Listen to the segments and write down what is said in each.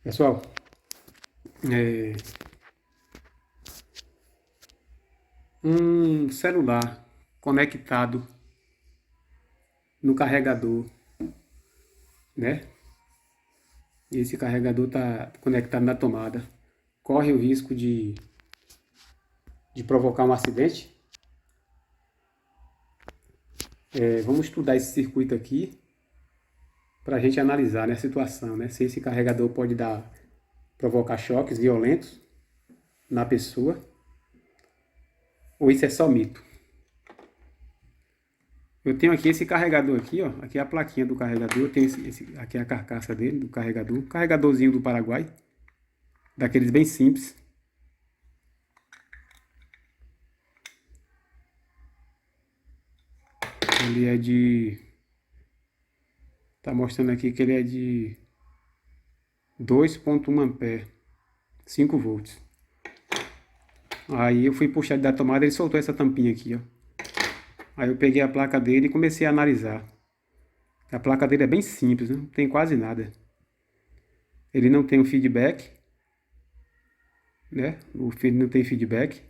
Pessoal, é, um celular conectado no carregador, né? E esse carregador está conectado na tomada. Corre o risco de provocar um acidente. Vamos estudar esse circuito aqui para a gente analisar, né, a situação, né? Se esse carregador pode provocar choques violentos na pessoa ou isso é só mito. Eu tenho aqui esse carregador aqui, ó. Aqui é a plaquinha do carregador. Eu tenho aqui é a carcaça dele, do carregador. Carregadorzinho do Paraguai. Daqueles bem simples. Ele é de... Tá mostrando aqui que ele é de 2,1 ampere. 5 volts. Aí eu fui puxar da tomada, ele soltou essa tampinha aqui, ó. Aí eu peguei a placa dele e comecei a analisar. A placa dele é bem simples, não tem quase nada. Ele não tem um feedback, né? O filho não tem feedback.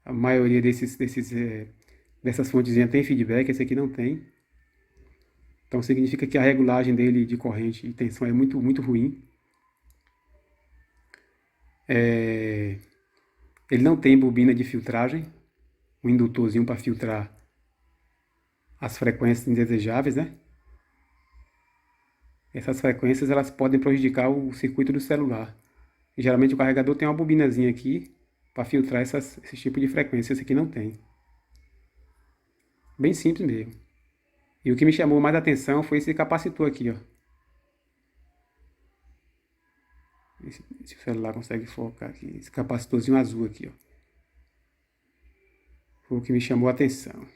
A maioria dessas fontezinhas tem feedback, esse aqui não tem. Então significa que a regulagem dele de corrente e tensão é muito, muito ruim. Ele não tem bobina de filtragem, um indutorzinho para filtrar as frequências indesejáveis, né? Essas frequências elas podem prejudicar o circuito do celular. E, geralmente o carregador tem uma bobinazinha aqui para filtrar esse tipo de frequência. Esse aqui não tem. Bem simples mesmo. E o que me chamou mais a atenção foi esse capacitor aqui, ó. Se o celular consegue focar aqui. Esse capacitorzinho azul aqui, ó. Foi o que me chamou a atenção.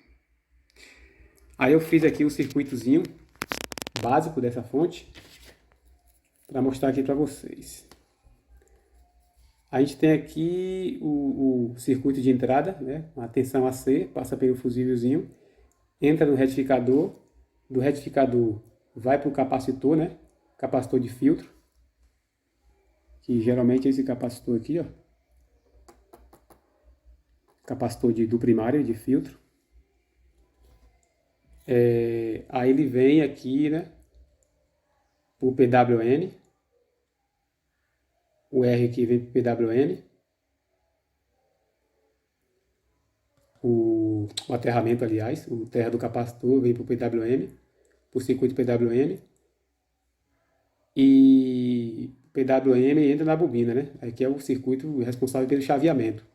Aí eu fiz aqui o circuitozinho básico dessa fonte para mostrar aqui para vocês. A gente tem aqui o circuito de entrada, né? Uma tensão AC, passa pelo fusívelzinho, entra no retificador, do retificador vai para o capacitor, né? Capacitor de filtro, que geralmente é esse capacitor aqui, ó. Capacitor do primário de filtro. Aí ele vem aqui, né? O PWM. O R aqui vem para o PWM. O aterramento, aliás, o terra do capacitor vem para o PWM, para o circuito PWM. E o PWM entra na bobina, né? Aqui é o circuito responsável pelo chaveamento,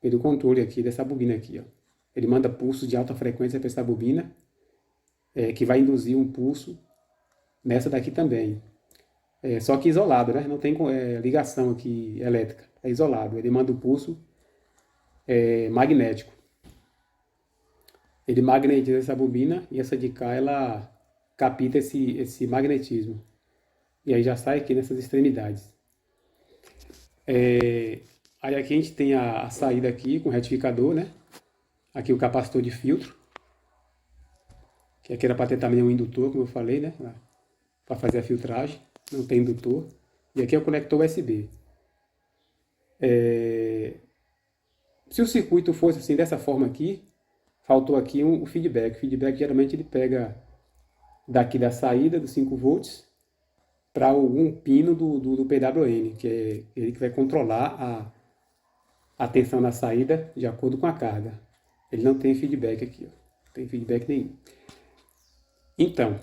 pelo controle aqui dessa bobina aqui, ó. Ele manda pulsos de alta frequência para essa bobina, que vai induzir um pulso nessa daqui também. Só que isolado, né? Não tem ligação aqui elétrica, é isolado. Ele manda o pulso magnético. Ele magnetiza essa bobina e essa de cá ela capta esse magnetismo. E aí já sai aqui nessas extremidades. Aí aqui a gente tem a saída aqui com o retificador, né? Aqui o capacitor de filtro, que aqui era para ter também um indutor, como eu falei, né? Para fazer a filtragem, não tem indutor. E aqui é o conector USB. Se o circuito fosse assim, dessa forma aqui, faltou aqui o feedback. O feedback geralmente ele pega daqui da saída dos 5 volts para algum pino do PWM, que é ele que vai controlar a tensão na saída de acordo com a carga. Ele não tem feedback aqui, ó. Não tem feedback nenhum. Então,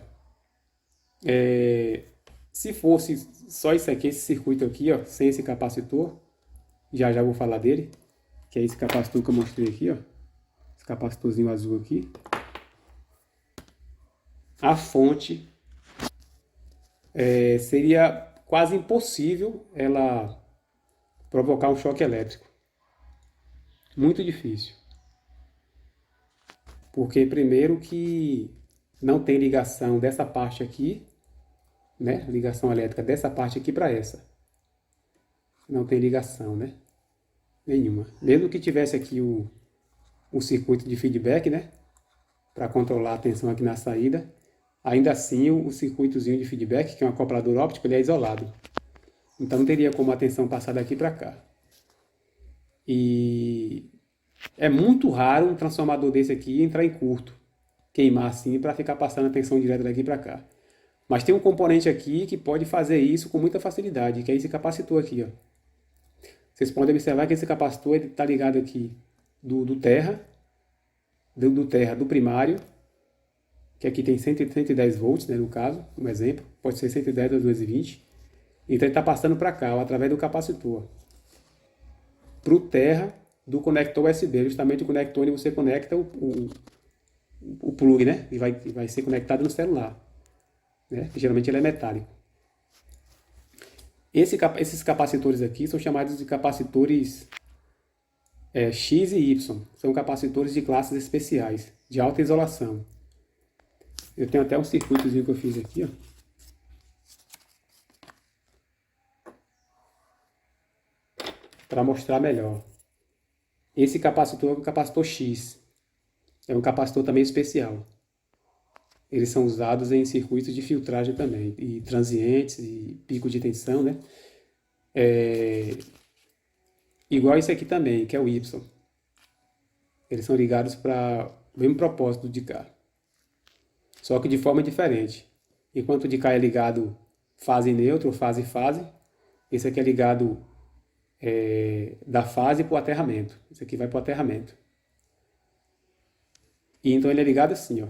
se fosse só isso aqui, esse circuito aqui, ó, sem esse capacitor, já vou falar dele, que é esse capacitor que eu mostrei aqui, ó, esse capacitorzinho azul aqui. A fonte seria quase impossível ela provocar um choque elétrico. Muito difícil. Porque primeiro que não tem ligação dessa parte aqui, né? Ligação elétrica dessa parte aqui para essa. Não tem ligação, né? Nenhuma. Mesmo que tivesse aqui o circuito de feedback, né? Para controlar a tensão aqui na saída, ainda assim o circuitozinho de feedback, que é um acoplador óptico, ele é isolado. Então não teria como a tensão passar daqui para cá. E é muito raro um transformador desse aqui entrar em curto, queimar assim para ficar passando a tensão direta daqui para cá. Mas tem um componente aqui que pode fazer isso com muita facilidade, que é esse capacitor aqui, ó. Vocês podem observar que esse capacitor está ligado aqui do terra, do terra do primário, que aqui tem 110 volts, né, no caso, um exemplo, pode ser 110 ou 220. Então ele está passando para cá, ó, através do capacitor, para o terra do conector USB, justamente o conector onde você conecta o plug, né, e vai ser conectado no celular, né, que geralmente ele é metálico. Esses capacitores aqui são chamados de capacitores X e Y. São capacitores de classes especiais, de alta isolação. Eu tenho até um circuitozinho que eu fiz aqui, ó. Para mostrar melhor. Esse capacitor é o capacitor X. É um capacitor também especial. Eles são usados em circuitos de filtragem também, e transientes, e pico de tensão, né? Igual esse aqui também, que é o Y. Eles são ligados para o mesmo propósito de cá, só que de forma diferente. Enquanto o de cá é ligado fase neutra ou fase-fase, esse aqui é ligado da fase para o aterramento. Esse aqui vai para o aterramento. E então ele é ligado assim, ó.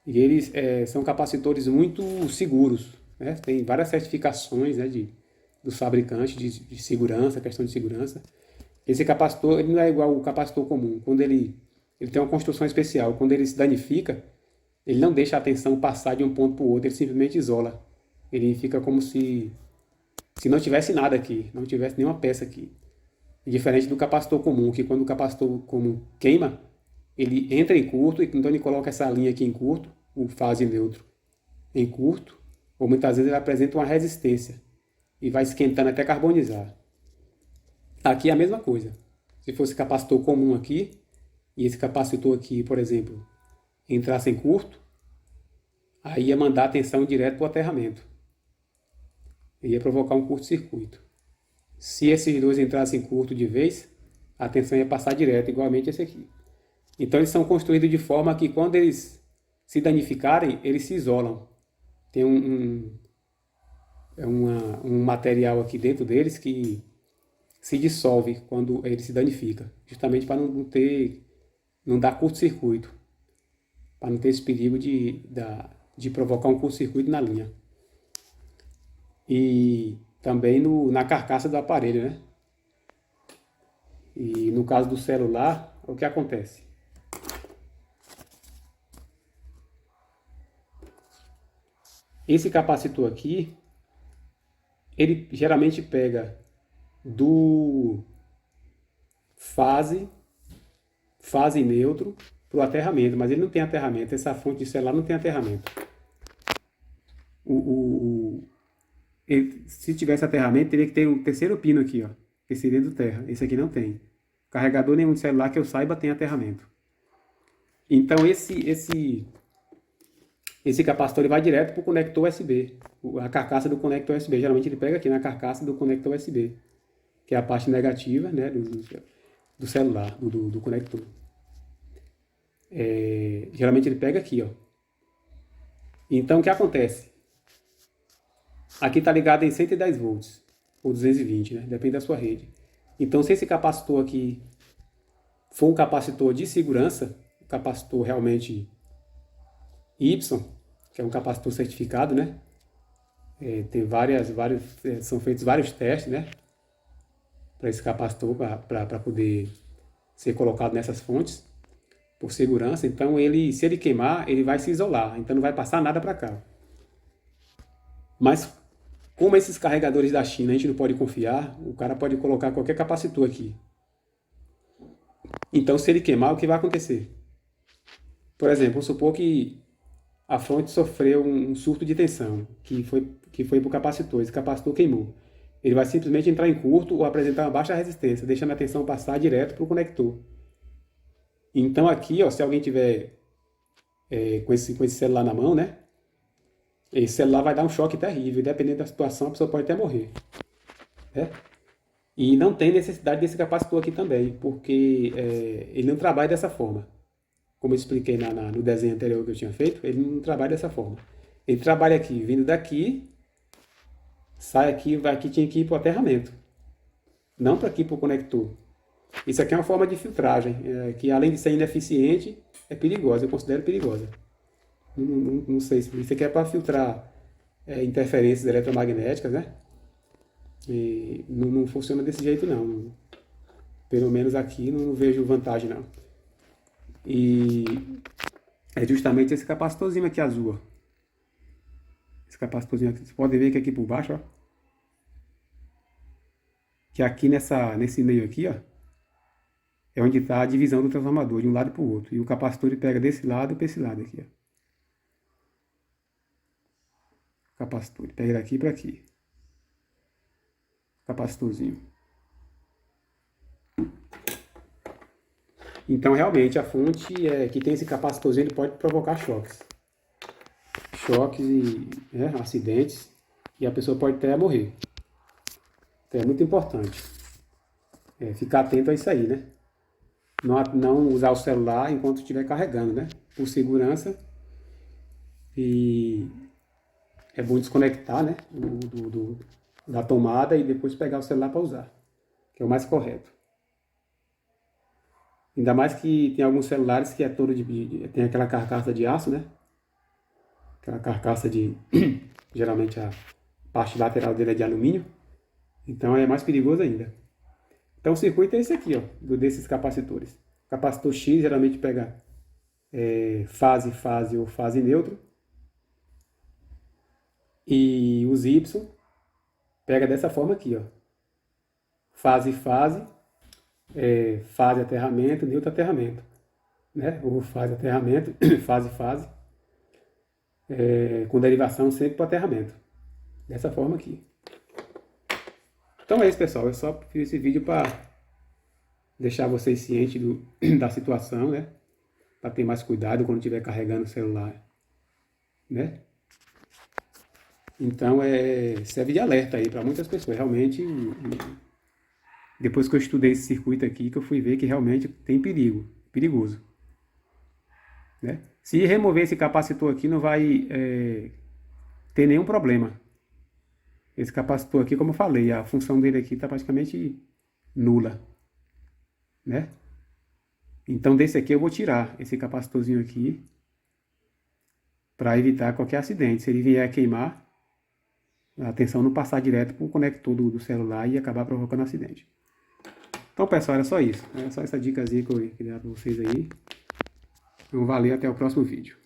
E eles são capacitores muito seguros, né? Tem várias certificações, né, dos fabricantes de segurança, questão de segurança. Esse capacitor ele não é igual o capacitor comum. Quando ele tem uma construção especial. Quando ele se danifica, ele não deixa a tensão passar de um ponto para o outro, ele simplesmente isola. Ele fica como se não tivesse nada aqui, não tivesse nenhuma peça aqui. E diferente do capacitor comum, que quando o capacitor comum queima, ele entra em curto, e então ele coloca essa linha aqui em curto, o fase neutro em curto, ou muitas vezes ele apresenta uma resistência e vai esquentando até carbonizar. Aqui é a mesma coisa. Se fosse capacitor comum aqui, e esse capacitor aqui, por exemplo, entrasse em curto, aí ia mandar a tensão direto para o aterramento. Ia provocar um curto-circuito. Se esses dois entrassem em curto de vez, a tensão ia passar direto, igualmente esse aqui. Então eles são construídos de forma que quando eles se danificarem, eles se isolam. Tem um material aqui dentro deles que se dissolve quando ele se danifica, justamente para não dar curto-circuito, para não ter esse perigo de provocar um curto-circuito na linha. E também na carcaça do aparelho, né? E no caso do celular, o que acontece? Esse capacitor aqui, ele geralmente pega do fase neutro para o aterramento, mas ele não tem aterramento. Essa fonte de celular não tem aterramento. Se tivesse aterramento, teria que ter um terceiro pino aqui, ó, que seria do terra. Esse aqui não tem. Carregador nenhum de celular que eu saiba tem aterramento. Então esse capacitor ele vai direto para o conector USB, a carcaça do conector USB. Geralmente ele pega aqui na carcaça do conector USB, que é a parte negativa, né, do celular, do conector. Geralmente ele pega aqui, ó. Então o que acontece? Aqui está ligado em 110 volts, ou 220, né? Depende da sua rede. Então se esse capacitor aqui for um capacitor de segurança, um capacitor realmente Y, que é um capacitor certificado, né? Tem são feitos vários testes, né? Para esse capacitor, para poder ser colocado nessas fontes, por segurança. Então, se ele queimar, ele vai se isolar. Então, não vai passar nada para cá. Mas, como esses carregadores da China a gente não pode confiar, o cara pode colocar qualquer capacitor aqui. Então, se ele queimar, o que vai acontecer? Por exemplo, vamos supor que a fonte sofreu um surto de tensão, que foi para o capacitor. Esse capacitor queimou. Ele vai simplesmente entrar em curto ou apresentar uma baixa resistência, deixando a tensão passar direto para o conector. Então aqui, ó, se alguém tiver com esse celular na mão, né? Esse celular vai dar um choque terrível, dependendo da situação, a pessoa pode até morrer, né? E não tem necessidade desse capacitor aqui também, porque ele não trabalha dessa forma. Como eu expliquei no desenho anterior que eu tinha feito, ele não trabalha dessa forma. Ele trabalha aqui, vindo daqui, sai aqui, vai aqui, tinha que ir para o aterramento, não para aqui para o conector. Isso aqui é uma forma de filtragem, que além de ser ineficiente, é perigosa, eu considero perigosa. Não sei se isso aqui é para filtrar interferências eletromagnéticas, né? E não funciona desse jeito não. Pelo menos aqui não vejo vantagem não. E é justamente esse capacitorzinho aqui azul, ó. Esse capacitorzinho aqui, vocês podem ver que aqui por baixo, ó. Que aqui nesse meio aqui, ó, é onde está a divisão do transformador, de um lado para o outro. E o capacitor ele pega desse lado para esse lado aqui, ó. O capacitor, ele pega daqui para aqui. Capacitorzinho. Então, realmente, a fonte que tem esse capacitorzinho, ele pode provocar choques. Choques e acidentes. E a pessoa pode até morrer. Então, é muito importante ficar atento a isso aí, né? Não usar o celular enquanto estiver carregando, né? Por segurança. E é bom desconectar, né? Da tomada e depois pegar o celular para usar. Que é o mais correto. Ainda mais que tem alguns celulares que é todo tem aquela carcaça de aço, né? Aquela carcaça de... geralmente a parte lateral dele é de alumínio. Então é mais perigoso ainda. Então o circuito é esse aqui, ó, desses capacitores. O capacitor X geralmente pega fase ou fase neutro. E os Y pega dessa forma aqui, ó. Fase, aterramento, neutro, aterramento. Né? Ou fase, aterramento, fase. Com derivação sempre para o aterramento. Dessa forma aqui. Então é isso, pessoal. Eu só fiz esse vídeo para deixar vocês cientes da situação, né? Para ter mais cuidado quando estiver carregando o celular, né? Então serve de alerta aí para muitas pessoas. Realmente, depois que eu estudei esse circuito aqui, que eu fui ver que realmente tem perigoso, né? Se remover esse capacitor aqui, não vai ter nenhum problema. Esse capacitor aqui, como eu falei, a função dele aqui está praticamente nula, né? Então desse aqui eu vou tirar esse capacitorzinho aqui para evitar qualquer acidente. Se ele vier a queimar, a tensão não passar direto para o conector do celular e acabar provocando acidente. Então, pessoal, era só isso. Era só essa dicasinha que eu queria dar para vocês aí. Então, valeu, até o próximo vídeo.